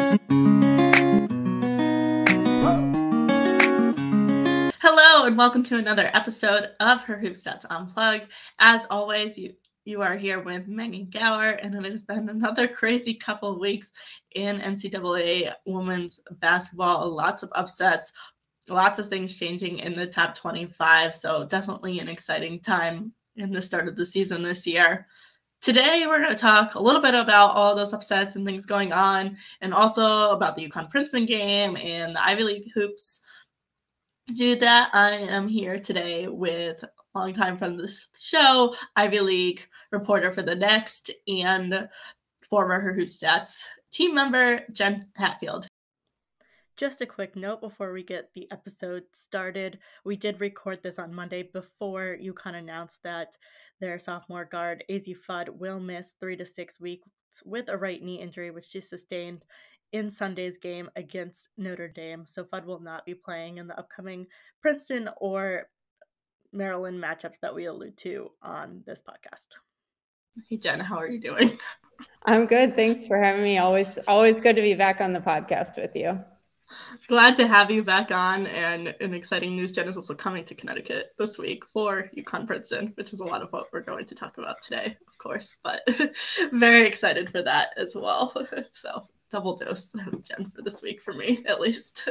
Hello and welcome to another episode of Her Hoop Stats Unplugged. As always, you are here with Megan Gauer, and it has been another crazy couple of weeks in NCAA women's basketball. Lots of upsets, lots of things changing in the top 25. So definitely an exciting time in the start of the season this year. Today, we're going to talk a little bit about all those upsets and things going on, and also about the UConn-Princeton game and the Ivy League hoops. To do that, I am here today with longtime friend of the show, Ivy League reporter for The Next, and former Her Hoop Stats team member, Jenn Hatfield. Just a quick note before we get the episode started. We did record this on Monday before UConn announced that their sophomore guard, Azzi Fudd, will miss 3 to 6 weeks with a right knee injury, which she sustained in Sunday's game against Notre Dame. So Fudd will not be playing in the upcoming Princeton or Maryland matchups that we allude to on this podcast. Hey, Jenn, how are you doing? I'm good. Thanks for having me. Always good to be back on the podcast with you. Glad to have you back on, and in exciting news, Jenn is also coming to Connecticut this week for UConn-Princeton, which is a lot of what we're going to talk about today, of course, but very excited for that as well. So double dose of Jenn for this week for me, at least.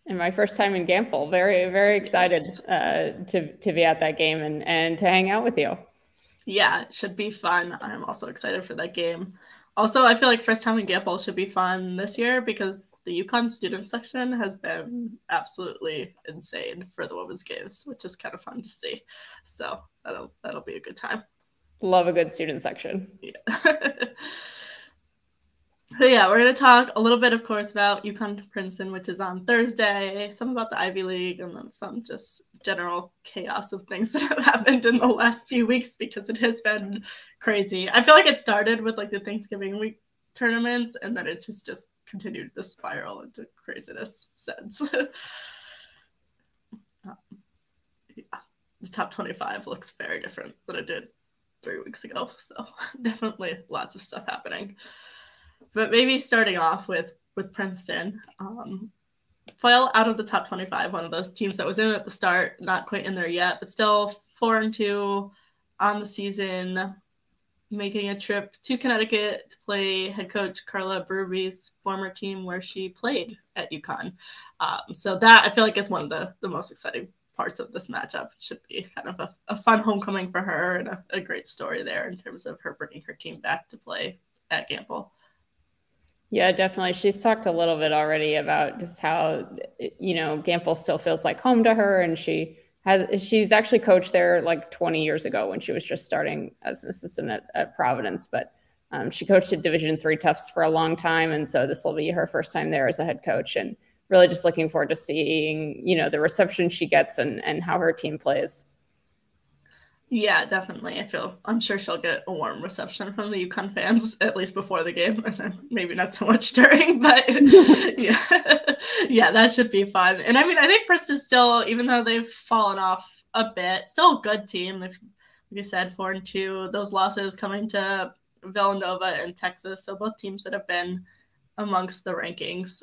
And my first time in Gamble. Very, very excited to be at that game and to hang out with you. Yeah, it should be fun. I'm also excited for that game. Also, I feel like first time in Gamble should be fun this year because the UConn student section has been absolutely insane for the women's games, which is kind of fun to see. So that'll be a good time. Love a good student section. Yeah. So yeah, we're going to talk a little bit, of course, about UConn-Princeton, which is on Thursday, some about the Ivy League, and then some just general chaos of things that have happened in the last few weeks because it has been crazy. I feel like it started with like the Thanksgiving week tournaments, and then it just continued to spiral into craziness since. Yeah, the top 25 looks very different than it did 3 weeks ago, so definitely lots of stuff happening. But maybe starting off with Princeton, fell out of the top 25, one of those teams that was in at the start, not quite in there yet, but still 4-2 on the season, making a trip to Connecticut to play head coach Carla Berube's former team where she played at UConn. So that I feel like is one of the most exciting parts of this matchup. It should be kind of a fun homecoming for her and a great story there in terms of her bringing her team back to play at Gamble. Yeah, definitely. She's talked a little bit already about just how, Gamble still feels like home to her. And she's actually coached there like 20 years ago when she was just starting as an assistant at Providence. But she coached at Division III Tufts for a long time. And so this will be her first time there as a head coach. And really just looking forward to seeing, the reception she gets and how her team plays. Yeah, definitely. I'm sure she'll get a warm reception from the UConn fans, at least before the game, and then maybe not so much during, but yeah, that should be fun. And I mean, I think Princeton still, even though they've fallen off a bit, still a good team. They've, like I said, 4-2, those losses coming to Villanova and Texas. So both teams that have been amongst the rankings.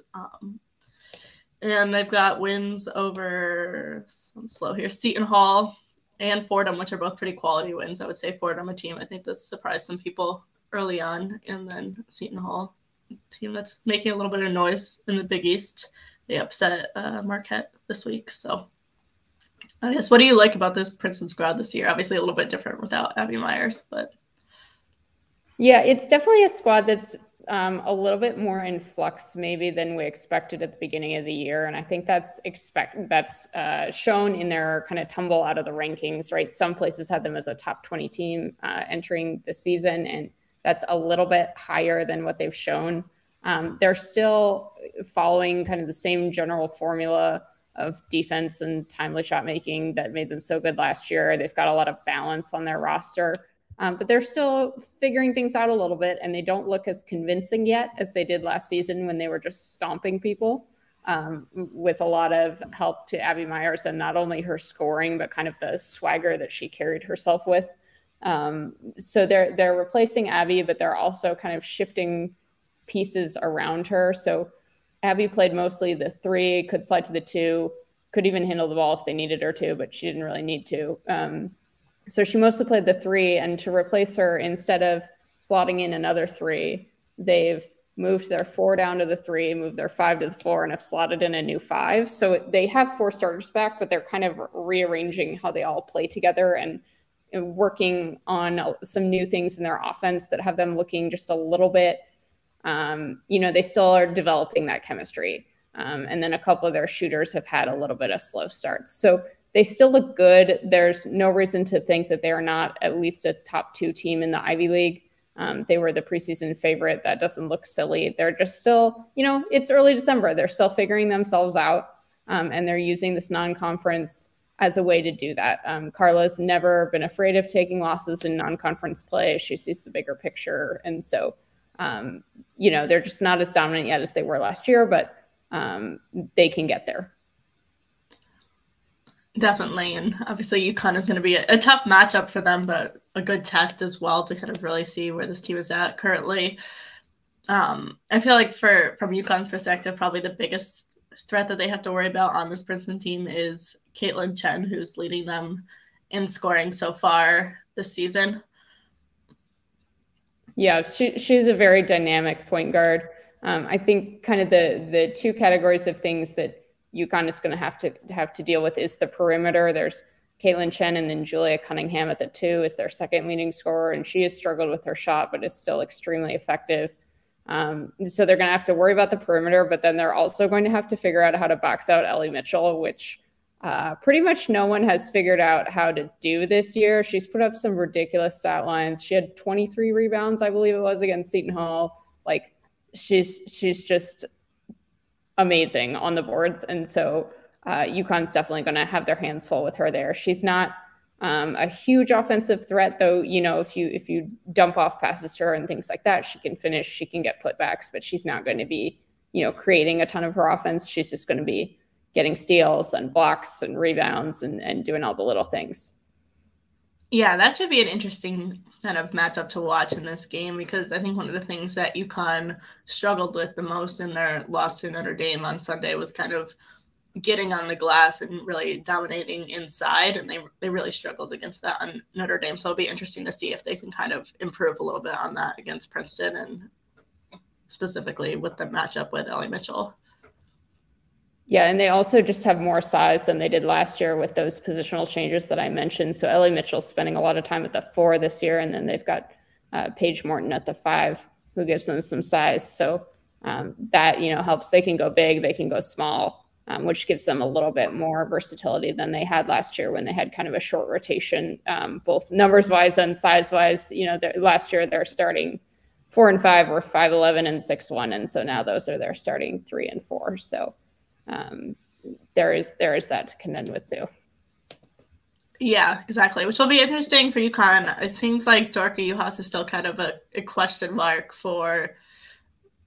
And they've got wins over, I'm slow here, Seton Hall and Fordham, which are both pretty quality wins. I would say Fordham, a team I think that surprised some people early on, and then Seton Hall, a team that's making a little bit of noise in the Big East. They upset Marquette this week. So I guess, what do you like about this Princeton squad this year? Obviously a little bit different without Abby Myers, but. Yeah, it's definitely a squad that's a little bit more in flux maybe than we expected at the beginning of the year. And I think that's shown in their kind of tumble out of the rankings, right? Some places had them as a top 20 team entering the season, and that's a little bit higher than what they've shown. They're still following kind of the same general formula of defense and timely shot making that made them so good last year. They've got a lot of balance on their roster. But they're still figuring things out a little bit, and they don't look as convincing yet as they did last season when they were just stomping people, with a lot of help to Abby Myers, and not only her scoring, but kind of the swagger that she carried herself with. So they're replacing Abby, but they're also kind of shifting pieces around her. So Abby played mostly the 3, could slide to the 2, could even handle the ball if they needed her to, but she didn't really need to. So she mostly played the 3, and to replace her, instead of slotting in another 3, they've moved their 4 down to the 3, moved their 5 to the 4, and have slotted in a new 5. So they have 4 starters back, but they're kind of rearranging how they all play together and working on some new things in their offense that have them looking just a little bit, they still are developing that chemistry. And then a couple of their shooters have had a little bit of slow starts. So they still look good. There's no reason to think that they are not at least a top 2 team in the Ivy League. They were the preseason favorite. That doesn't look silly. They're just still, it's early December. They're still figuring themselves out. And they're using this non-conference as a way to do that. Carla's never been afraid of taking losses in non-conference play. She sees the bigger picture. And so, they're just not as dominant yet as they were last year, but they can get there. Definitely. And obviously UConn is going to be a tough matchup for them, but a good test as well to kind of really see where this team is at currently. I feel like from UConn's perspective, probably the biggest threat that they have to worry about on this Princeton team is Caitlin Chen, who's leading them in scoring so far this season. Yeah, she's a very dynamic point guard. I think kind of the 2 categories of things that UConn is going to have to deal with is the perimeter. There's Caitlin Chen, and then Julia Cunningham at the 2 is their second leading scorer, and she has struggled with her shot, but is still extremely effective. So they're going to have to worry about the perimeter, but then they're also going to have to figure out how to box out Ellie Mitchell, which pretty much no one has figured out how to do this year. She's put up some ridiculous stat lines. She had 23 rebounds, I believe it was, against Seton Hall. Like, she's just amazing on the boards. And so UConn's definitely going to have their hands full with her there. She's not a huge offensive threat, though. If you dump off passes to her and things like that, she can finish, she can get putbacks, but she's not going to be, creating a ton of her offense. She's just going to be getting steals and blocks and rebounds and doing all the little things. Yeah, that should be an interesting kind of matchup to watch in this game, because I think one of the things that UConn struggled with the most in their loss to Notre Dame on Sunday was kind of getting on the glass and really dominating inside, and they really struggled against that on Notre Dame. So it'll be interesting to see if they can kind of improve a little bit on that against Princeton, and specifically with the matchup with Ellie Mitchell. Yeah, and they also just have more size than they did last year with those positional changes that I mentioned. So Ellie Mitchell's spending a lot of time at the 4 this year, and then they've got Paige Morton at the 5, who gives them some size. So that, helps. They can go big, they can go small, which gives them a little bit more versatility than they had last year when they had kind of a short rotation, both numbers-wise and size-wise. Last year they're starting 4 and 5 were 5'11" and 6'1", and so now those are their starting 3 and 4. So there is that to contend with too. Yeah, exactly. Which will be interesting for UConn. It seems like Dorka Juhas is still kind of a question mark for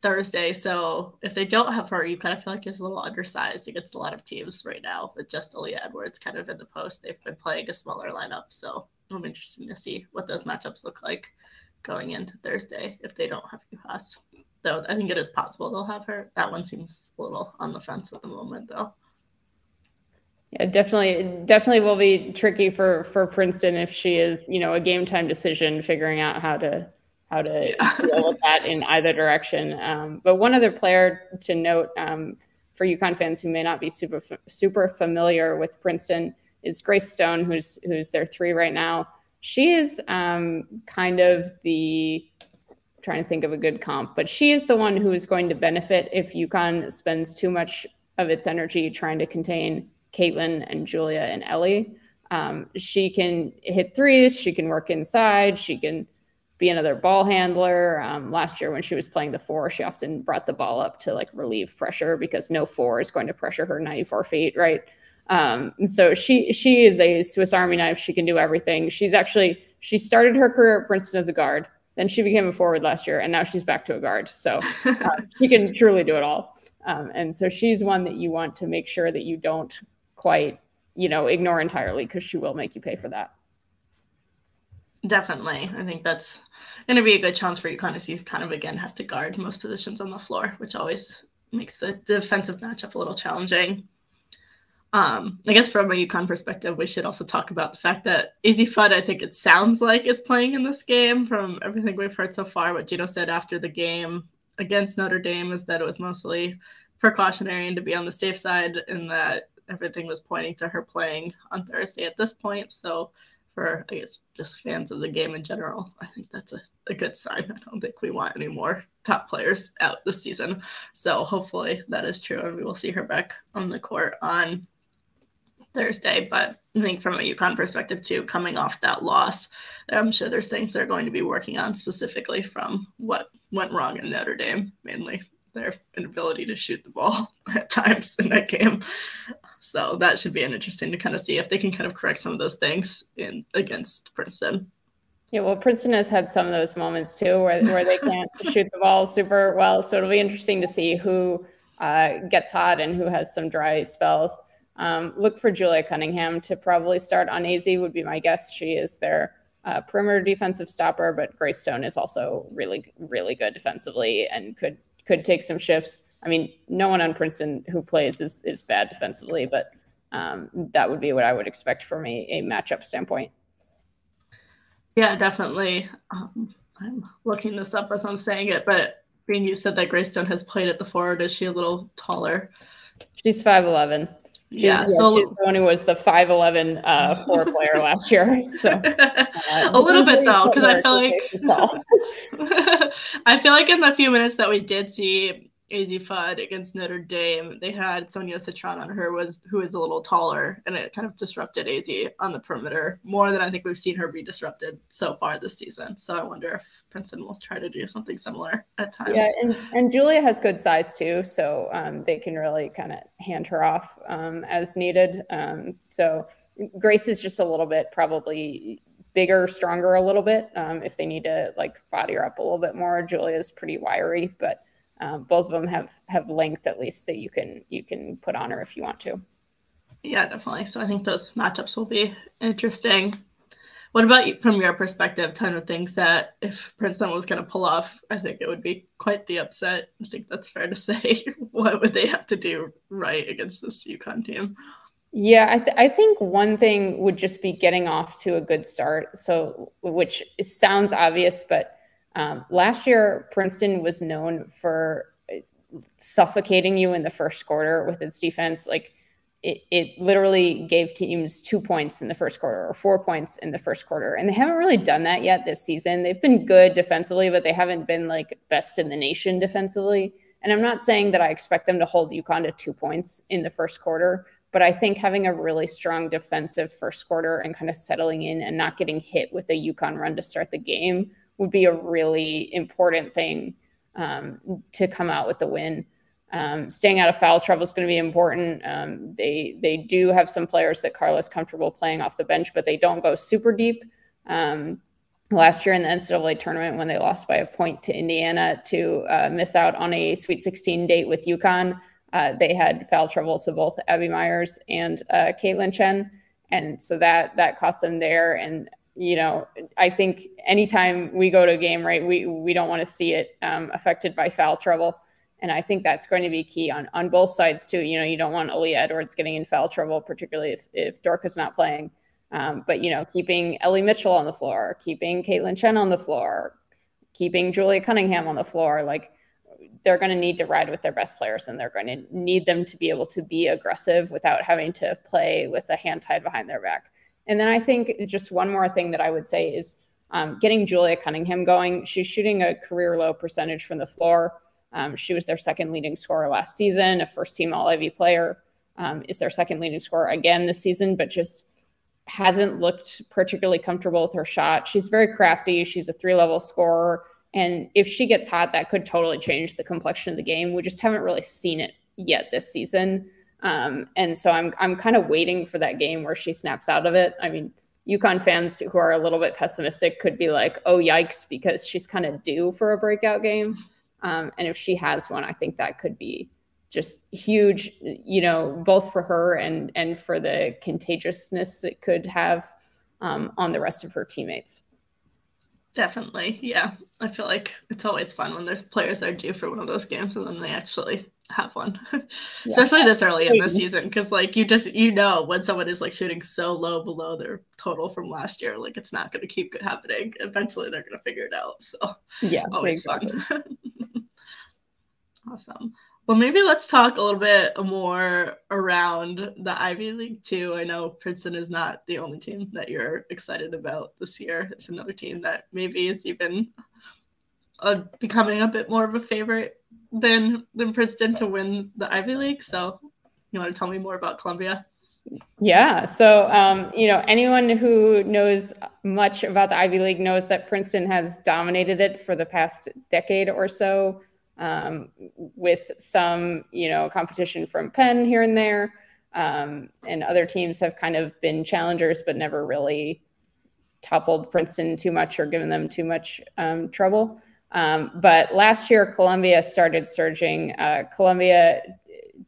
Thursday. So if they don't have her, you kind of feel like is a little undersized against a lot of teams right now with just Aaliyah Edwards kind of in the post. They've been playing a smaller lineup. So it'll be interesting to see what those matchups look like going into Thursday if they don't have Juhas. Though I think it is possible they'll have her. That one seems a little on the fence at the moment, though. Yeah, definitely will be tricky for Princeton if she is, a game time decision, figuring out how to deal with that in either direction. But one other player to note for UConn fans who may not be super familiar with Princeton is Grace Stone, who's their 3 right now. She is kind of trying to think of a good comp, but she is the one who is going to benefit if UConn spends too much of its energy trying to contain Caitlin and Julia and Ellie. She can hit 3s, she can work inside, she can be another ball handler. Last year when she was playing the 4, she often brought the ball up to relieve pressure because no 4 is going to pressure her 94 feet, right? So she is a Swiss Army knife. She can do everything. She started her career at Princeton as a guard. Then she became a forward last year, and now she's back to a guard. So she can truly do it all. And so she's one that you want to make sure that you don't quite, ignore entirely, because she will make you pay for that. Definitely. I think that's going to be a good chance for UConn to see kind of, again, have to guard most positions on the floor, which always makes the defensive matchup a little challenging. I guess from a UConn perspective, we should also talk about the fact that Easy Fudd, I think it sounds like, is playing in this game from everything we've heard so far. What Gino said after the game against Notre Dame is that it was mostly precautionary and to be on the safe side, and that everything was pointing to her playing on Thursday at this point. So for, I guess, just fans of the game in general, I think that's a good sign. I don't think we want any more top players out this season. So hopefully that is true, and we will see her back on the court on Thursday. But I think from a UConn perspective too, coming off that loss, I'm sure there's things they're going to be working on specifically from what went wrong in Notre Dame, mainly their inability to shoot the ball at times in that game. So that should be interesting to kind of see if they can kind of correct some of those things against Princeton. Yeah, well, Princeton has had some of those moments too where they can't shoot the ball super well. So it'll be interesting to see who gets hot and who has some dry spells. Look for Julia Cunningham to probably start on AZ would be my guess. She is their perimeter defensive stopper, but Grace Stone is also really, really good defensively and could take some shifts. I mean, no one on Princeton who plays is bad defensively, but that would be what I would expect from a matchup standpoint. Yeah, definitely. I'm looking this up as I'm saying it, but being you said that Grace Stone has played at the forward, is she a little taller? She's 5'11". She's the one who was the 5'11" 4 player last year. So a little bit though, because I feel like in the few minutes that we did see AZ Fudd against Notre Dame, they had Sonia Citron on her, who is a little taller, and it kind of disrupted AZ on the perimeter more than I think we've seen her be disrupted so far this season. So I wonder if Princeton will try to do something similar at times. Yeah, and Julia has good size too, so they can really kind of hand her off as needed. So Grace is just a little bit probably bigger, stronger a little bit. If they need to like body her up a little bit more, Julia's pretty wiry, but both of them have length at least that you can put on her if you want to. Yeah, definitely. So I think those matchups will be interesting. What about from your perspective, ton of things that if Princeton was going to pull off, I think it would be quite the upset. I think that's fair to say. What would they have to do right against this UConn team? Yeah, I think one thing would just be getting off to a good start. So, which sounds obvious, but last year, Princeton was known for suffocating you in the first quarter with its defense. Like it literally gave teams 2 points in the first quarter or 4 points in the first quarter. And they haven't really done that yet this season. They've been good defensively, but they haven't been like best in the nation defensively. And I'm not saying that I expect them to hold UConn to 2 points in the first quarter, but I think having a really strong defensive first quarter and kind of settling in and not getting hit with a UConn run to start the game would be a really important thing to come out with the win. Staying out of foul trouble is going to be important. They do have some players that Carla's comfortable playing off the bench, but they don't go super deep. Last year in the NCAA tournament, when they lost by a point to Indiana to miss out on a Sweet 16 date with UConn, they had foul trouble to both Abby Myers and Caitlin Chen. And so that cost them there. And you know, I think anytime we go to a game, right, we don't want to see it affected by foul trouble. And I think that's going to be key on both sides too. You know, you don't want Aaliyah Edwards getting in foul trouble, particularly if Dorca's not playing. But, you know, keeping Ellie Mitchell on the floor, keeping Caitlin Chen on the floor, keeping Julia Cunningham on the floor, like they're going to need to ride with their best players, and they're going to need them to be able to be aggressive without having to play with a hand tied behind their back. And then I think just one more thing that I would say is getting Julia Cunningham going. She's shooting a career low percentage from the floor. She was their second leading scorer last season, a first-team All-Ivy player, is their second leading scorer again this season, but just hasn't looked particularly comfortable with her shot. She's very crafty. She's a 3-level scorer. And if she gets hot, that could totally change the complexion of the game. We just haven't really seen it yet this season. And so I'm kind of waiting for that game where she snaps out of it. I mean, UConn fans who are a little bit pessimistic could be like, oh, yikes, because she's kind of due for a breakout game. And if she has one, I think that could be just huge, you know, both for her and for the contagiousness it could have on the rest of her teammates. Definitely. Yeah. I feel like it's always fun when there's players that are due for one of those games and then they actually have one. Especially this early in the season, because like you know when someone is like shooting so low below their total from last year, like it's not going to keep happening. Eventually they're going to figure it out. So yeah, always exactly. fun. Awesome. Well, maybe let's talk a little bit more around the Ivy League too. I know Princeton is not the only team that you're excited about this year. There's another team that maybe is even becoming a bit more of a favorite than Princeton to win the Ivy League. So you want to tell me more about Columbia? Yeah. So, anyone who knows much about the Ivy League knows that Princeton has dominated it for the past decade or so, with some, competition from Penn here and there. And other teams have kind of been challengers, but never really toppled Princeton too much or given them too much trouble. But last year, Columbia started surging. Columbia,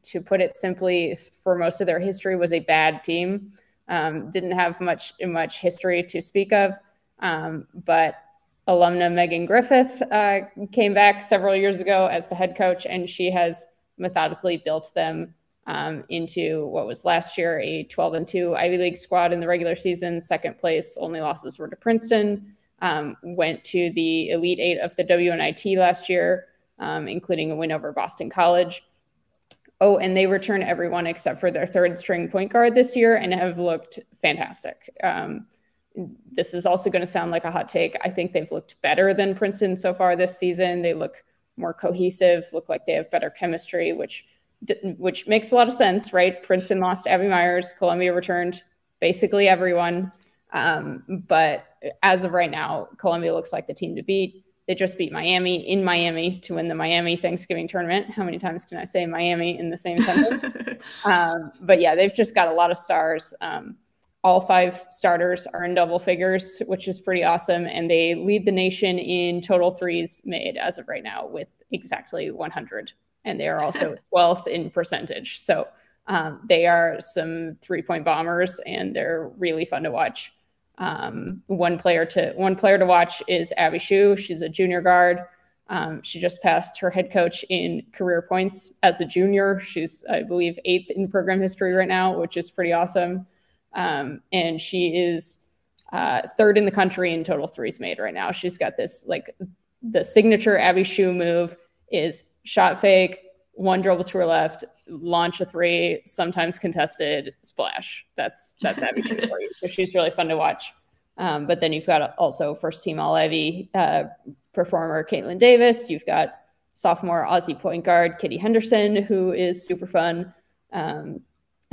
to put it simply, for most of their history, was a bad team. Didn't have much history to speak of. But alumna Megan Griffith came back several years ago as the head coach, and she has methodically built them into what was last year a 12-2 Ivy League squad in the regular season. Second place, only losses were to Princeton. Went to the Elite Eight of the WNIT last year, including a win over Boston College. Oh, and they return everyone except for their third string point guard this year and have looked fantastic. This is also going to sound like a hot take. I think they've looked better than Princeton so far this season. They look more cohesive, look like they have better chemistry, which makes a lot of sense, right? Princeton lost Abby Myers. Columbia returned basically everyone. But as of right now, Columbia looks like the team to beat. They just beat Miami in Miami to win the Miami Thanksgiving tournament. How many times can I say Miami in the same sentence? But yeah, they've just got a lot of stars. All 5 starters are in double figures, which is pretty awesome. And they lead the nation in total threes made as of right now with exactly 100. And they are also 12th in percentage. So they are some 3-point bombers, and they're really fun to watch. One player to watch is Abby Shue. She's a junior guard. She just passed her head coach in career points as a junior. She's, I believe, 8th in program history right now, which is pretty awesome. And she is 3rd in the country in total threes made right now. She's got this, like, the signature Abby Shue move is shot fake, one dribble to her left, launch a 3, sometimes contested, splash. That's Abby Shue for you. So she's really fun to watch. But then you've got also first team All Ivy performer Caitlin Davis. You've got sophomore Aussie point guard Kitty Henderson, who is super fun.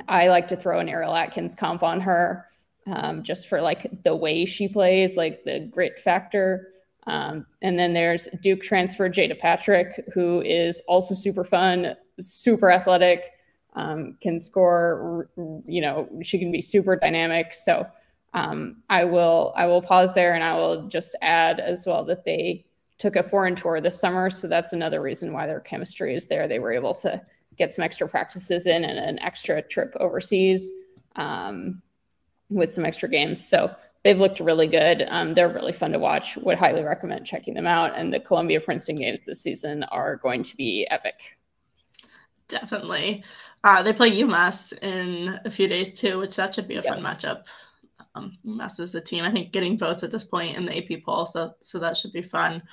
I like to throw an Ariel Atkins comp on her, just for like the way she plays, like the grit factor. And then there's Duke transfer Jada Patrick, who is also super fun, super athletic, can score, she can be super dynamic. So I will pause there, and I will just add as well that they took a foreign tour this summer. So that's another reason why their chemistry is there. They were able to get some extra practices in and an extra trip overseas with some extra games. So they've looked really good. They're really fun to watch. Would highly recommend checking them out. And the Columbia Princeton games this season are going to be epic. Definitely. They play UMass in a few days too, which that should be a fun matchup. UMass is a team, I think, getting votes at this point in the AP poll. So that should be fun.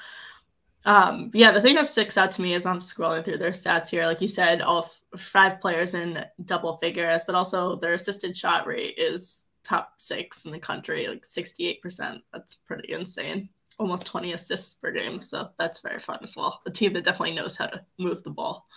Yeah, the thing that sticks out to me as I'm scrolling through their stats here, like you said, all 5 players in double figures, but also their assisted shot rate is top 6 in the country, like 68%. That's pretty insane. Almost 20 assists per game. So that's very fun as well. A team that definitely knows how to move the ball,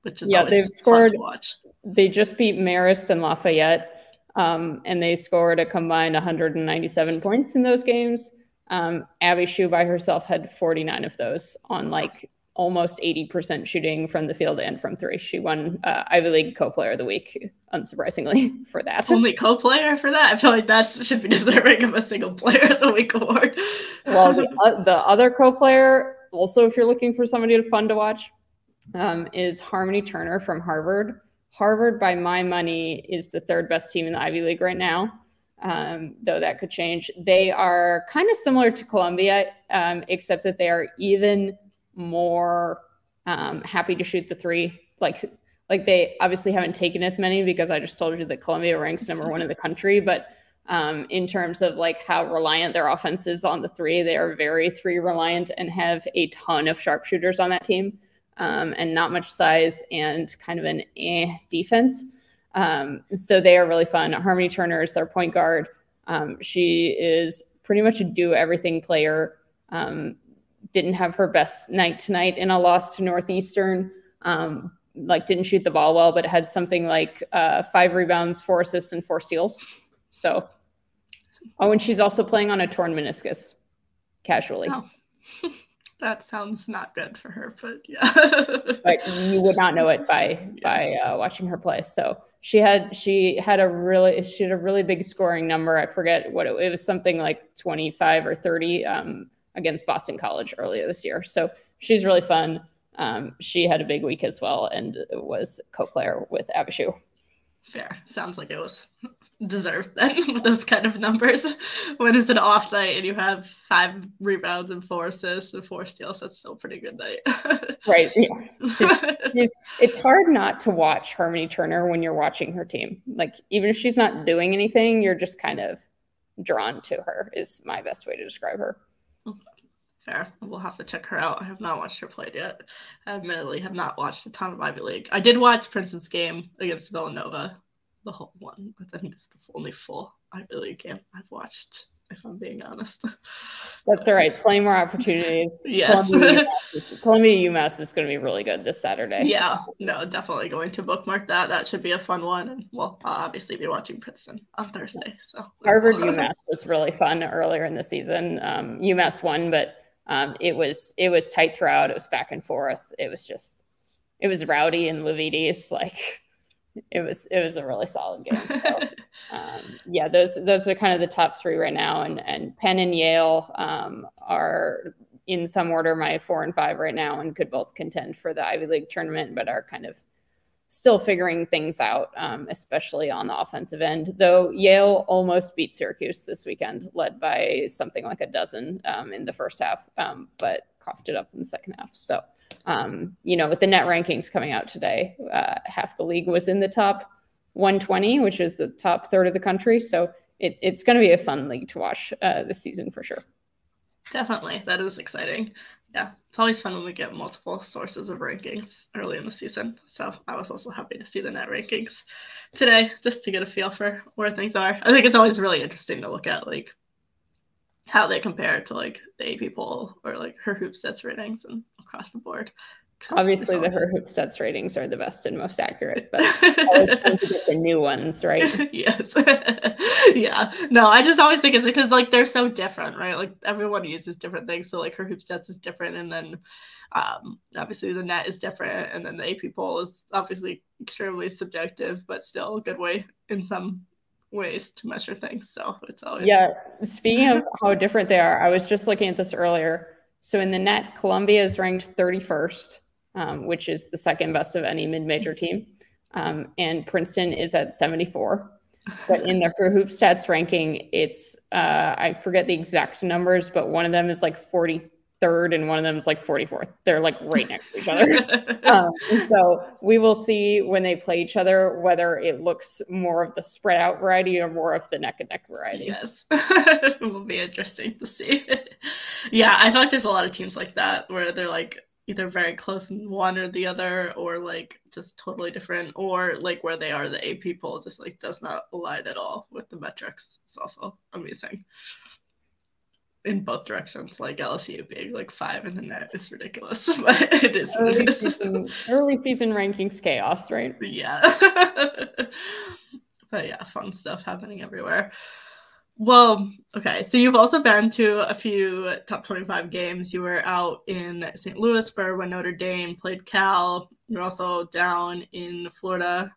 which is always fun to watch. They just beat Marist and Lafayette, and they scored a combined 197 points in those games. Abby Shue by herself had 49 of those on like almost 80% shooting from the field and from 3. She won Ivy League Co-Player of the Week, unsurprisingly, for that. Only co-player for that? I feel like that should be deserving of a single Player of the Week award. Well, the other co-player, also if you're looking for somebody fun to watch, is Harmony Turner from Harvard. Harvard, by my money, is the 3rd best team in the Ivy League right now. though that could change. They are kind of similar to Columbia, except that they are even more happy to shoot the three. Like they obviously haven't taken as many, because I just told you that Columbia ranks #1 in the country, but in terms of like how reliant their offense is on the three, they are very three reliant and have a ton of sharpshooters on that team, and not much size and kind of an defense. So they are really fun. Harmony Turner is their point guard. She is pretty much a do-everything player. Didn't have her best night tonight in a loss to Northeastern. Like didn't shoot the ball well, but had something like 5 rebounds, 4 assists, and 4 steals. So, and she's also playing on a torn meniscus, casually. Oh. That sounds not good for her, but yeah. But you would not know it by watching her play. So she had a really big scoring number. I forget what it was, something like 25 or 30 against Boston College earlier this year. So she's really fun. She had a big week as well, and was co-player with Abishu. Fair. Sounds like it was deserved then, with those kind of numbers. When it's an off night and you have 5 rebounds and 4 assists and 4 steals, that's still a pretty good night. Right. Yeah. It's hard not to watch Harmony Turner when you're watching her team. Like, even if she's not doing anything, you're just kind of drawn to her, is my best way to describe her. Fair. We'll have to check her out. I have not watched her play yet. I admittedly have not watched a ton of Ivy League. I did watch Princeton's game against Villanova, the whole one. I think it's the only full Ivy League game I've watched, if I'm being honest. That's all right. Plenty more opportunities. Yes. Columbia UMass is going to be really good this Saturday. Yeah, no, definitely going to bookmark that. That should be a fun one. And we'll obviously be watching Princeton on Thursday. So Harvard UMass was really fun earlier in the season. UMass won, but it was tight throughout. It was back and forth. It was rowdy and Levites. Like, it was a really solid game. So yeah, those are kind of the top 3 right now. And Penn and Yale are in some order my 4 and 5 right now, and could both contend for the Ivy League tournament, but are kind of still figuring things out, especially on the offensive end. Though Yale almost beat Syracuse this weekend, led by something like a dozen in the first half, but coughed it up in the second half. So, with the net rankings coming out today, half the league was in the top 120, which is the top third of the country. So it's going to be a fun league to watch this season for sure. Definitely. That is exciting. Yeah, it's always fun when we get multiple sources of rankings early in the season. So I was also happy to see the net rankings today, just to get a feel for where things are. I think it's always really interesting to look at, like, how they compare to, like, the AP poll or, like, her hoop stats ratings and across the board. Obviously, the her hoop stats ratings are the best and most accurate, but always fun to get the new ones, right? Yes. Yeah. No, I just always think it's because, like, they're so different, right? Like, everyone uses different things. So, like, her hoop stats is different, and then obviously the net is different, and then the AP poll is obviously extremely subjective, but still a good way in some ways to measure things. So it's always... Yeah. Speaking of how different they are, I was just looking at this earlier. So in the net, Columbia is ranked 31st. Which is the second best of any mid-major team. And Princeton is at 74. But in the her hoop stats ranking, it's, I forget the exact numbers, but one of them is like 43rd and one of them is like 44th. They're like right next to each other. So we will see when they play each other whether it looks more of the spread out variety or more of the neck and neck variety. Yes. It will be interesting to see. Yeah, I feel like there's a lot of teams like that where they're like either very close in one or the other, or like just totally different, or like where they are, the AP poll just like does not align at all with the metrics. It's also amazing in both directions. Like LSU being like 5 in the net is ridiculous, but it is what it is. Early season rankings chaos, right? Yeah. But yeah, fun stuff happening everywhere. Well, okay, so you've also been to a few top 25 games. You were out in St. Louis for when Notre Dame played Cal. You're also down in Florida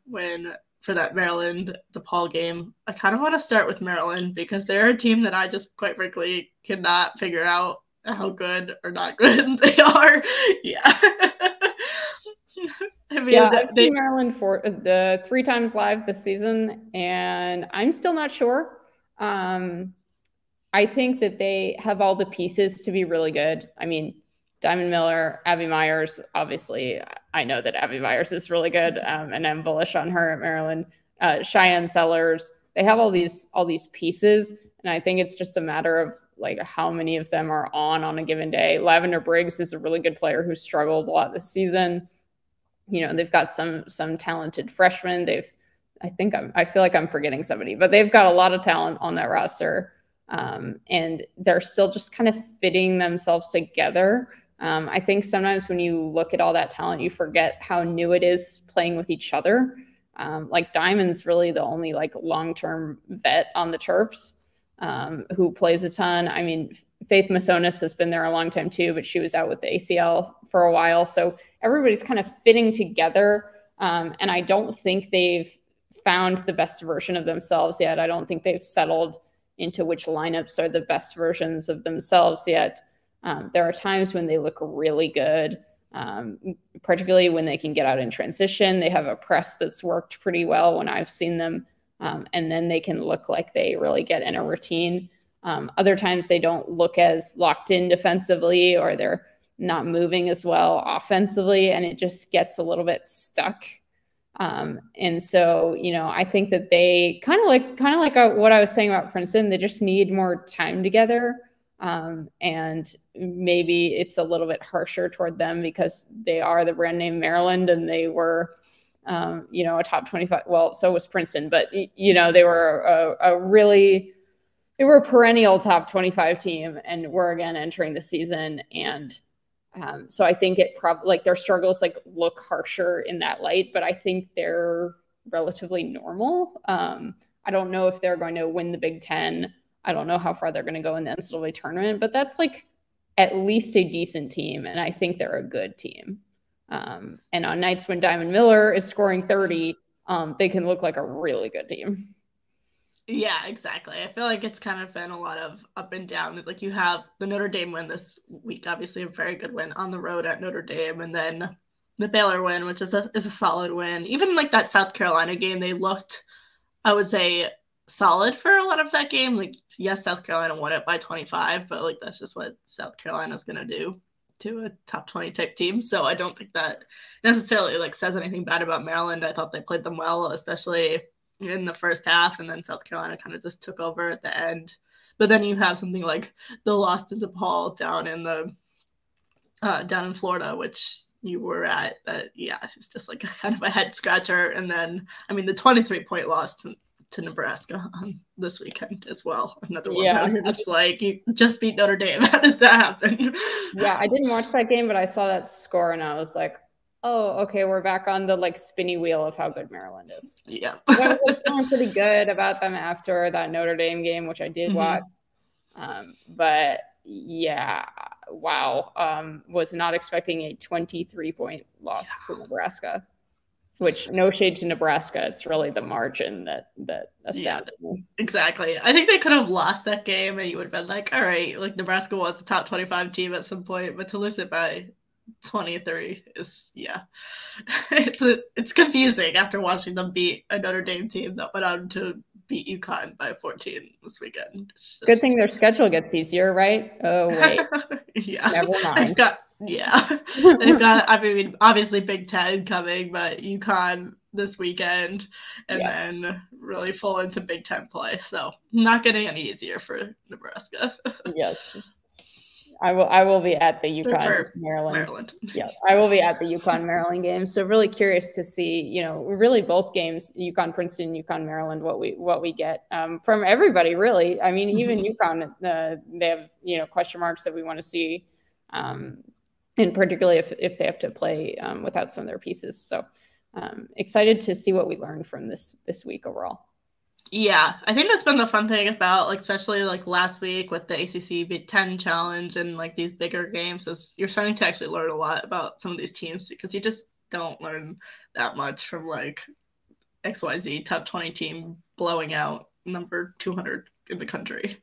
for that Maryland DePaul game. I kind of want to start with Maryland because they're a team that I just quite frankly cannot figure out how good or not good they are. Yeah. I mean, yeah, I've seen Maryland for the 3 times live this season, and I'm still not sure. I think that they have all the pieces to be really good. I mean, Diamond Miller, Abby Myers, obviously, I know that Abby Myers is really good, and I'm bullish on her at Maryland. Cheyenne Sellers, they have all these pieces, and I think it's just a matter of like how many of them are on a given day. Lavender Briggs is a really good player who struggled a lot this season. You know, they've got some talented freshmen. I feel like I'm forgetting somebody, but they've got a lot of talent on that roster. And they're still just kind of fitting themselves together. I think sometimes when you look at all that talent, you forget how new it is playing with each other. Like Diamond's really the only like long-term vet on the Terps who plays a ton. I mean, Faith Masonis has been there a long time too, but she was out with the ACL for a while. So everybody's kind of fitting together. And I don't think they've found the best version of themselves yet. I don't think they've settled into which lineups are the best versions of themselves yet. There are times when they look really good, particularly when they can get out in transition. They have a press that's worked pretty well when I've seen them, and then they can look like they really get in a routine. Other times they don't look as locked in defensively, or they're not moving as well offensively, and it just gets a little bit stuck. And so, you know, I think that they kind of like what I was saying about Princeton, they just need more time together. And maybe it's a little bit harsher toward them because they are the brand name Maryland, and they were, you know, a top 25. Well, so was Princeton, but you know, they were they were a perennial top 25 team, and we're again entering the season. And so I think it probably like their struggles like look harsher in that light, but I think they're relatively normal. I don't know if they're going to win the Big Ten. I don't know how far they're going to go in the NCAA tournament, but that's like at least a decent team, and I think they're a good team. And on nights when Diamond Miller is scoring 30, they can look like a really good team. Yeah, exactly. I feel like it's kind of been a lot of up and down. Like you have the Notre Dame win this week, obviously a very good win on the road at Notre Dame, and then the Baylor win, which is a solid win. Even like that South Carolina game, they looked, I would say, solid for a lot of that game. Like, yes, South Carolina won it by 25, but like that's just what South Carolina's gonna do to a top 20 type team. So I don't think that necessarily like says anything bad about Maryland. I thought they played them well, especially in the first half, and then South Carolina kind of just took over at the end. But then you have something like the loss to DePaul down in Florida, which you were at. That it's just like kind of a head scratcher. And then I mean the 23-point loss to Nebraska on this weekend as well. Another one that you're just like, you just beat Notre Dame. How did that happen? Yeah, I didn't watch that game, but I saw that score and I was like, oh, okay, we're back on the like spinny wheel of how good Maryland is. Yeah. I was like, feeling pretty good about them after that Notre Dame game, which I did watch. But yeah, wow. Was not expecting a 23-point loss to Nebraska, which no shade to Nebraska. It's really the margin that astounded me. Exactly. I think they could have lost that game and you would have been like, all right, like Nebraska was a top 25 team at some point, but to lose it by 23 is it's confusing after watching them beat a Notre Dame team that went on to beat UConn by 14 this weekend. Good thing their schedule gets easier, right? Oh wait. Yeah. Never mind. They've got I mean obviously Big Ten coming, but UConn this weekend and then really full into Big Ten play. So not getting any easier for Nebraska. Yes. I will be at the UConn Maryland. Yeah, I will be at the UConn Maryland game. So really curious to see, really both games, UConn Princeton, UConn Maryland, what we get from everybody really. I mean, even UConn, they have question marks that we want to see, and particularly if they have to play without some of their pieces. So excited to see what we learned from this week overall. Yeah, I think that's been the fun thing about, like, especially like last week with the ACC Big Ten Challenge and like these bigger games, is you're starting to actually learn a lot about some of these teams because you just don't learn that much from like XYZ top 20 team blowing out number 200 in the country.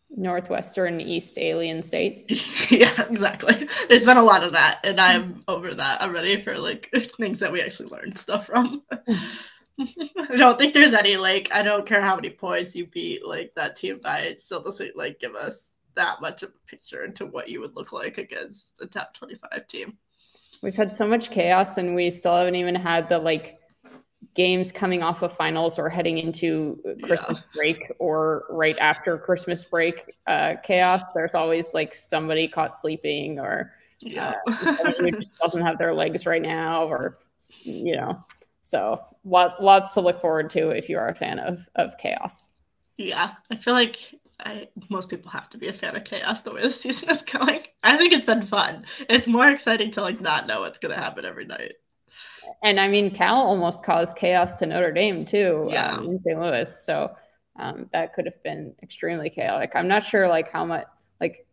Northwestern East Alien State. Yeah, exactly. There's been a lot of that, and I'm over that. I'm ready for like things that we actually learned stuff from. I don't think there's any, like, I don't care how many points you beat, like, that team by, it still doesn't, like, give us that much of a picture into what you would look like against the top 25 team. We've had so much chaos, and we still haven't even had the, like, games coming off of finals or heading into Christmas break or right after Christmas break chaos. There's always, like, somebody caught sleeping or somebody who just doesn't have their legs right now, or, you know. So lots to look forward to if you are a fan of chaos. Yeah, I feel like most people have to be a fan of chaos the way the season is going. I think it's been fun. It's more exciting to, like, not know what's going to happen every night. And I mean, Cal almost caused chaos to Notre Dame too, in St. Louis. So that could have been extremely chaotic. I'm not sure, like, how much, like,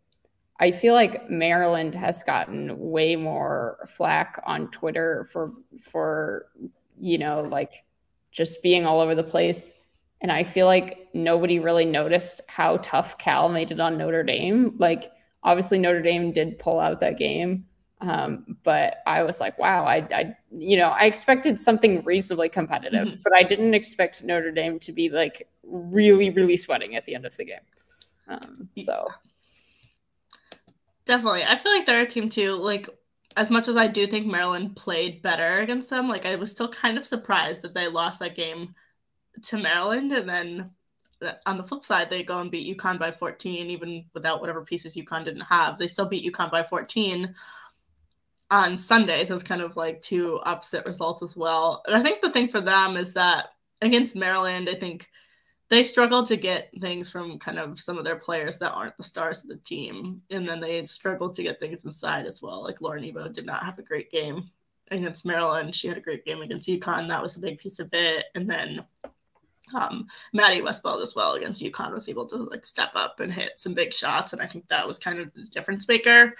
I feel like Maryland has gotten way more flack on Twitter for you know, like, just being all over the place. And I feel like nobody really noticed how tough Cal made it on Notre Dame. Like, obviously Notre Dame did pull out that game. But I was like, wow, I expected something reasonably competitive, but I didn't expect Notre Dame to be, like, really, really sweating at the end of the game. So definitely. I feel like they're a team too, like, as much as I do think Maryland played better against them, like, I was still kind of surprised that they lost that game to Maryland. And then on the flip side, they go and beat UConn by 14, even without whatever pieces UConn didn't have. They still beat UConn by 14 on Sunday. So it's kind of like two upset results as well. And I think the thing for them is that against Maryland, I think they struggled to get things from kind of some of their players that aren't the stars of the team. And then they struggled to get things inside as well. Like, Lauren Ebo did not have a great game against Maryland. She had a great game against UConn. That was a big piece of it. And then Maddie Westfeld as well against UConn was able to, like, step up and hit some big shots. And I think that was kind of the difference maker.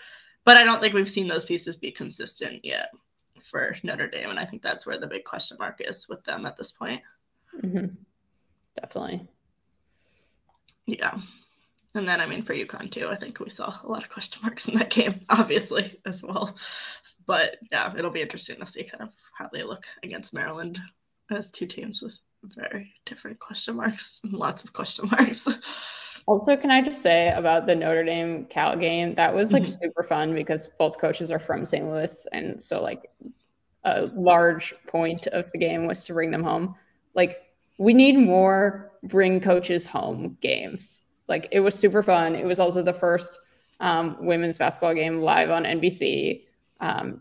But I don't think we've seen those pieces be consistent yet for Notre Dame. And I think that's where the big question mark is with them at this point. Mm-hmm. Definitely. Yeah. And then, I mean, for UConn too, I think we saw a lot of question marks in that game, obviously, as well. But yeah, it'll be interesting to see kind of how they look against Maryland as two teams with very different question marks and lots of question marks. Also, can I just say about the Notre Dame Cal game, that was, like, super fun because both coaches are from St. Louis. And so, like, a large point of the game was to bring them home. Like, we need more bring coaches home games. Like, it was super fun. It was also the first women's basketball game live on NBC.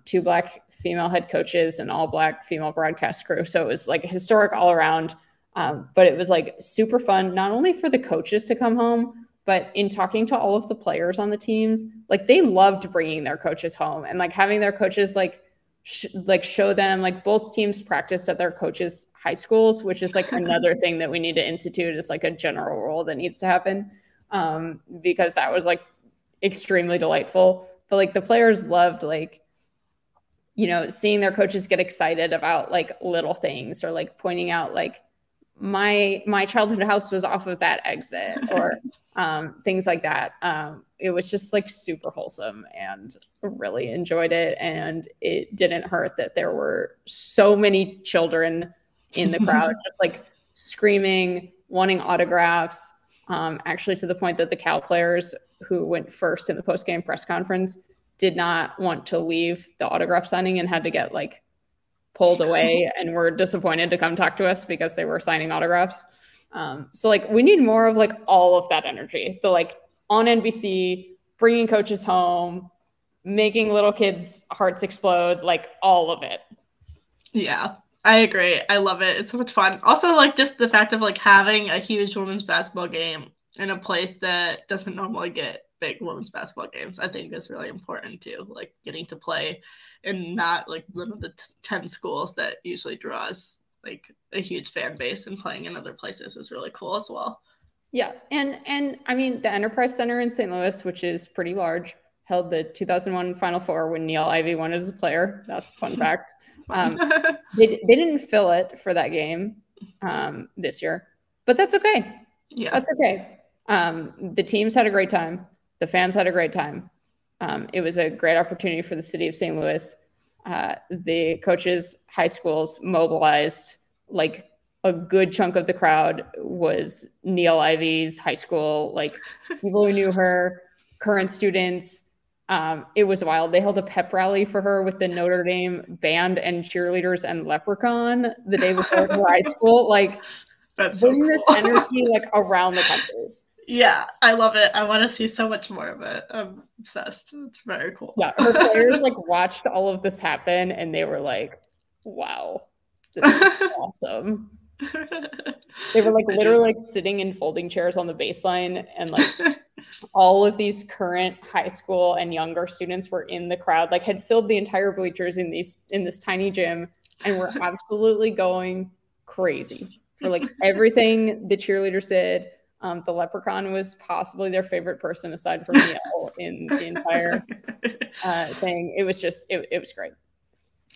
2 Black female head coaches and all Black female broadcast crew. So it was, like, historic all around. But it was, like, super fun, not only for the coaches to come home, but in talking to all of the players on the teams, like, they loved bringing their coaches home and, like, having their coaches, like, show them, like, both teams practiced at their coaches' high schools, which is, like, another thing that we need to institute is, like, a general rule that needs to happen, because that was, like, extremely delightful. But, like, the players loved, like, you know, seeing their coaches get excited about, like, little things or, like, pointing out, like, my childhood house was off of that exit or things like that. It was just, like, super wholesome and really enjoyed it. And it didn't hurt that there were so many children in the crowd, just, like, screaming, wanting autographs, actually to the point that the Cal players who went first in the post-game press conference did not want to leave the autograph signing and had to get, like, pulled away and were disappointed to come talk to us because they were signing autographs. So, like, we need more of, like, all of that energy. The, like, on NBC, bringing coaches home, making little kids' hearts explode, like, all of it. Yeah, I agree. I love it. It's so much fun. Also, like, just the fact of, like, having a huge women's basketball game in a place that doesn't normally get big women's basketball games, I think is really important too. Like, getting to play in not, like, one of the 10 schools that usually draws, like, a huge fan base, and playing in other places is really cool as well. Yeah, and I mean, the Enterprise Center in St. Louis, which is pretty large, held the 2001 Final Four when Neil Ivey won as a player. That's a fun fact. They didn't fill it for that game this year, but that's okay. Yeah, that's okay. The teams had a great time. The fans had a great time. It was a great opportunity for the city of St. Louis. The coaches, high schools mobilized, like, a good chunk of the crowd was Neil Ivy's high school, like people who knew her, current students. It was wild. They held a pep rally for her with the Notre Dame band and cheerleaders and Leprechaun the day before her high school. Like, that's so bring cool. this energy like around the country. Yeah, I love it. I want to see so much more of it. I'm obsessed. It's very cool. Yeah, her players like watched all of this happen and they were like, wow, this is awesome. They were like literally like sitting in folding chairs on the baseline, and like all of these current high school and younger students were in the crowd, like had filled the entire bleachers in this tiny gym, and were absolutely going crazy for like everything the cheerleaders did. The Leprechaun was possibly their favorite person aside from Neil in the entire thing. It was just, it was great.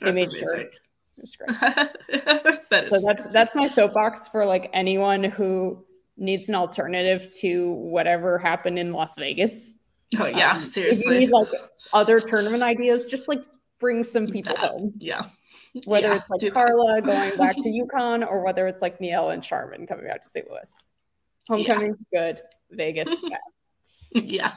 They made shirts. It was great. So that's my soapbox for like anyone who needs an alternative to whatever happened in Las Vegas. Oh yeah, seriously. If you need like other tournament ideas, just like bring some people home. Yeah. Whether it's like Carla going back to UConn, or whether it's like Neil and Charmin coming back to St. Louis. Homecoming's good. Vegas, bad. Yeah,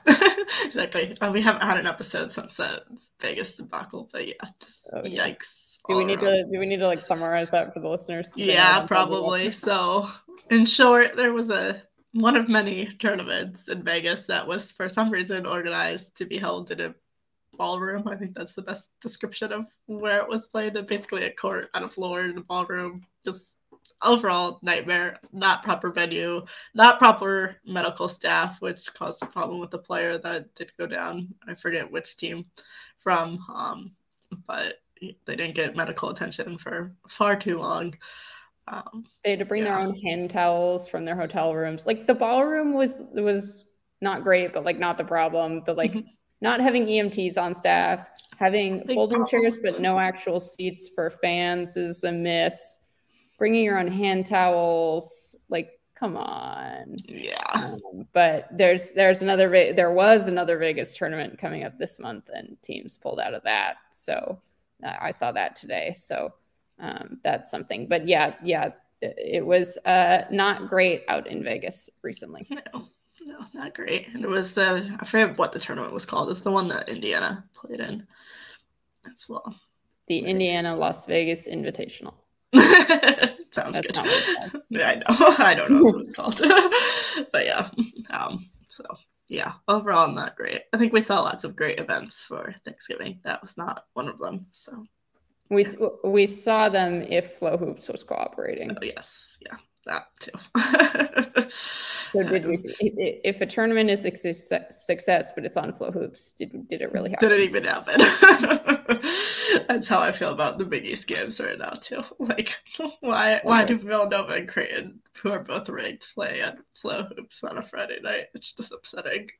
exactly. We haven't had an episode since the Vegas debacle, but yeah, just yikes. Do we need to like summarize that for the listeners? Yeah, probably. So, in short, there was one of many tournaments in Vegas that was for some reason organized to be held in a ballroom. I think that's the best description of where it was played. Basically a court on a floor in a ballroom. Just overall nightmare. Not proper venue, not proper medical staff, which caused a problem with the player that did go down. I forget which team from, but they didn't get medical attention for far too long. They had to bring their own hand towels from their hotel rooms. Like the ballroom was not great, but like not the problem. The like not having EMTs on staff, having folding chairs but no actual seats for fans is a miss. Bringing your own hand towels, like, come on. Yeah. But there was another Vegas tournament coming up this month, and teams pulled out of that. So I saw that today. So that's something. But yeah, it was not great out in Vegas recently. No, not great. And it was I forget what the tournament was called. It's the one that Indiana played in as well. The Indiana Las Vegas Invitational. Sounds good. Yeah, I know. I don't know what it's called. But yeah. So yeah, overall not great. I think we saw lots of great events for Thanksgiving. That was not one of them. So we saw them if Flow Hoops was cooperating. Oh, yes. Yeah. That too. So did we see if a tournament is a success, but it's on Flow Hoops, did it really happen? Did it even happen? That's how I feel about the Big East games right now too. Like, why do Villanova and Creighton, who are both ranked, play at Flow Hoops on a Friday night? It's just upsetting.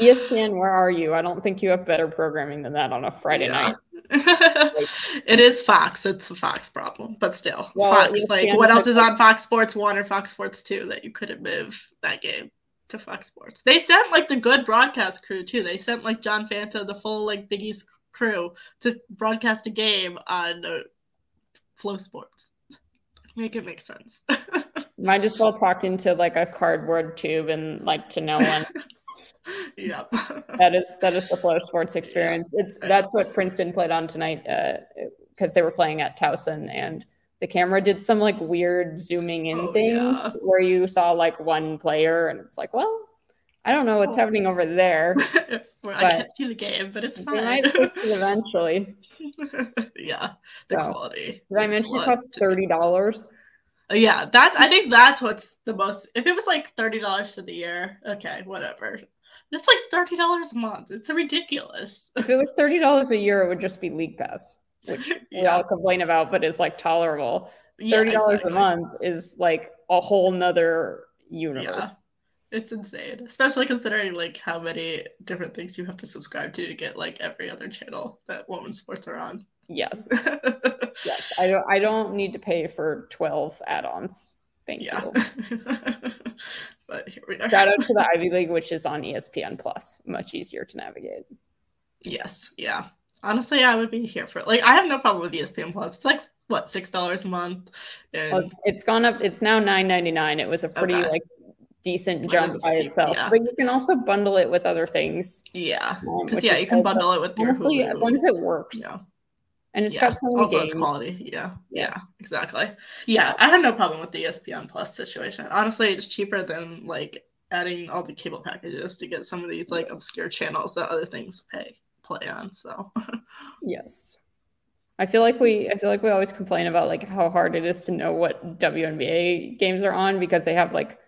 ESPN, where are you? I don't think you have better programming than that on a Friday night. It is Fox. It's a Fox problem, but still, well, Fox. ESPN, like, what else is on Fox Sports 1 or Fox Sports 2 that you couldn't move that game to Fox Sports? They sent like the good broadcast crew too. They sent like John Fanta, the full like Big East crew, to broadcast a game on Flow Sports. Make it make sense. Might as well talk into like a cardboard tube and like to no one. Yep. That is the Flow Sports experience. That's what Princeton played on tonight because they were playing at Towson, and the camera did some like weird zooming in things where you saw like one player, and it's like, well, I don't know what's happening over there. I can't see the game, but it's fine. They might fix it eventually. Yeah, the quality. Did I mention it costs $30? Yeah, I think that's what's the most. If it was like $30 for the year, okay, whatever. It's like $30 a month. It's ridiculous. If it was $30 a year, it would just be League Pass, which we all complain about, but is like tolerable. $30 a month is like a whole nother universe. Yeah. It's insane, especially considering like how many different things you have to subscribe to get like every other channel that women's sports are on. Yes. Yes. I don't need to pay for 12 add-ons. Thank you. But here we are. Shout out to the Ivy League, which is on ESPN Plus. Much easier to navigate. Yes. Yeah. Honestly, I would be here for it. Like, I have no problem with ESPN Plus. It's like what, $6 a month. And well, it's gone up. It's now $9.99. It was a pretty like decent jump by itself, but you can also bundle it with other things. Yeah, because you can bundle it with your honestly, Hulu. as long as it works. Yeah. And it's got so many also games. It's quality. Yeah, exactly. Yeah, I had no problem with the ESPN Plus situation. Honestly, it's cheaper than like adding all the cable packages to get some of these like obscure channels that other things play on. So yes. I feel like we always complain about like how hard it is to know what WNBA games are on because they have like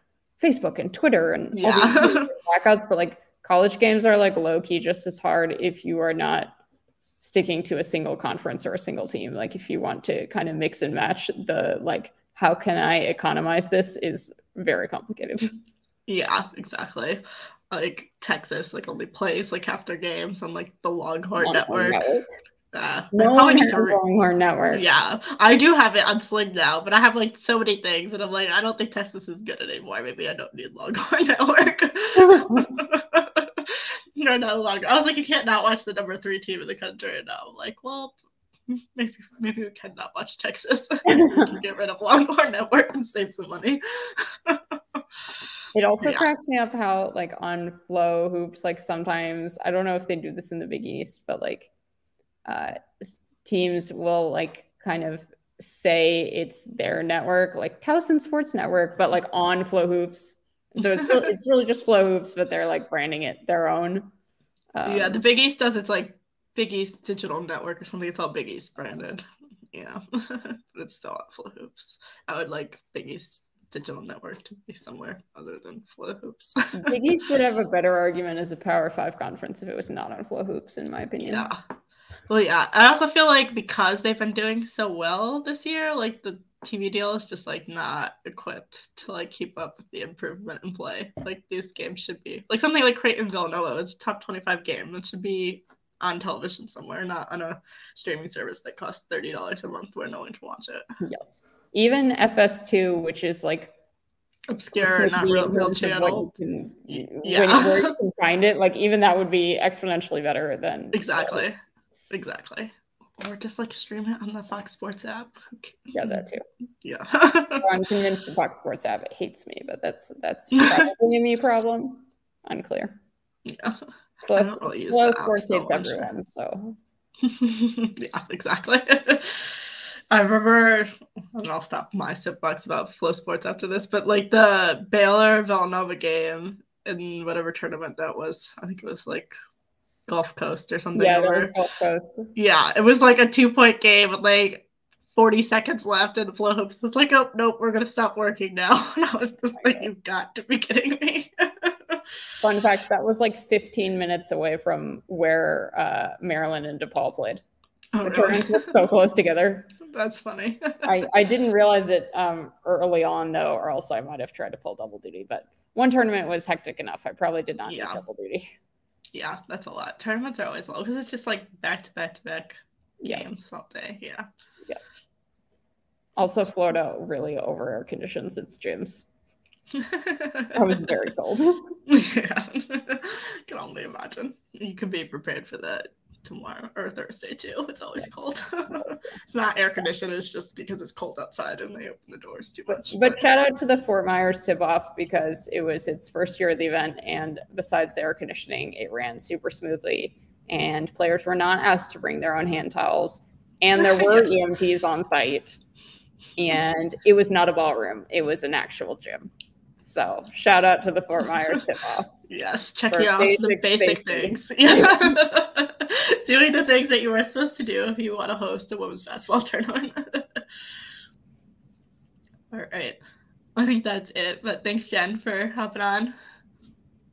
Facebook and Twitter and all these blackouts, but like college games are like low key just as hard if you are not sticking to a single conference or a single team. Like if you want to kind of mix and match the like how can I economize this is very complicated. Yeah, exactly. Like Texas like only plays like half their games on like the Longhorn Network. No one has Longhorn Network. Yeah, I do have it on Sling now, but I have like so many things, and I'm like, I don't think Texas is good anymore. Maybe I don't need Longhorn Network. No, no longer. I was like, you can't not watch the number 3 team in the country, and now I'm like, well, maybe we can not watch Texas. We can get rid of Longhorn Network and save some money. It also cracks me up how like on Flow Hoops, like sometimes I don't know if they do this in the Big East, but like teams will like kind of say it's their network, like Towson Sports Network, but like on Flow Hoops. So it's really just Flow Hoops, but they're like branding it their own. Yeah, the Big East does. It's like Big East Digital Network or something. It's all Big East branded. Yeah, but it's still at Flow Hoops. I would like Big East Digital Network to be somewhere other than Flow Hoops. Big East would have a better argument as a Power 5 conference if it was not on Flow Hoops, in my opinion. Yeah. Well, yeah. I also feel like because they've been doing so well this year, like the TV deal is just like not equipped to like keep up with the improvement in play. Like these games should be like something like Creighton Villanova. It's a top 25 game. It should be on television somewhere, not on a streaming service that costs $30 a month where no one can watch it. Yes. Even FS2, which is like obscure, not real channel. Where you can find it, like even that would be exponentially better than exactly. Or just like stream it on the Fox Sports app. Yeah, that too. Yeah. I'm convinced the Fox Sports app hates me, but that's probably a me problem. Unclear. Yeah. Flow Sports hates everyone, so. Yeah, exactly. I remember, and I'll stop my soapbox about Flow Sports after this, but like the Baylor Villanova game in whatever tournament that was, I think it was like Gulf Coast or something. Yeah, that was Gulf Coast. Yeah, it was like a 2-point game with like 40 seconds left, and Flow Hoops was like, oh, nope, we're going to stop working now. And I was just like, you've got to be kidding me. Fun fact, that was like 15 minutes away from where Maryland and DePaul played. The tournaments were so close together. That's funny. I didn't realize it early on, though, or else I might have tried to pull double duty. But one tournament was hectic enough. I probably did not need double duty. Yeah, that's a lot. Tournaments are always low because it's just like back-to-back-to-back games all day. Yeah. Yes. Also, Florida really over air conditions its gyms. I was very cold. Yeah. Can only imagine. You can be prepared for that tomorrow or Thursday too. It's always cold. It's not air conditioned, it's just because it's cold outside and they open the doors too much. But shout out to the Fort Myers tip-off because it was its first year of the event, and besides the air conditioning, it ran super smoothly, and players were not asked to bring their own hand towels, and there were EMTs on site, and it was not a ballroom, it was an actual gym. So shout out to the Fort Myers tip-off. Yes, checking off the basic things. Yeah. Doing the things that you were supposed to do if you want to host a women's basketball tournament. All right. I think that's it. But thanks, Jen, for hopping on.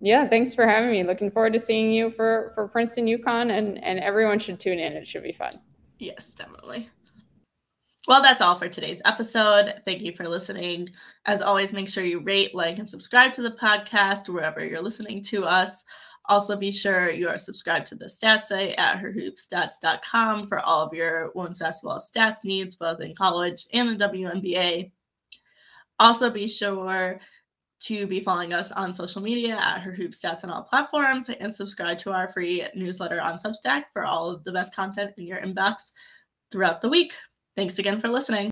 Yeah, thanks for having me. Looking forward to seeing you for Princeton, UConn, and everyone should tune in. It should be fun. Yes, definitely. Well, that's all for today's episode. Thank you for listening. As always, make sure you rate, like, and subscribe to the podcast wherever you're listening to us. Also, be sure you are subscribed to the stats site at herhoopstats.com for all of your women's basketball stats needs, both in college and the WNBA. Also, be sure to be following us on social media at herhoopstats on all platforms and subscribe to our free newsletter on Substack for all of the best content in your inbox throughout the week. Thanks again for listening.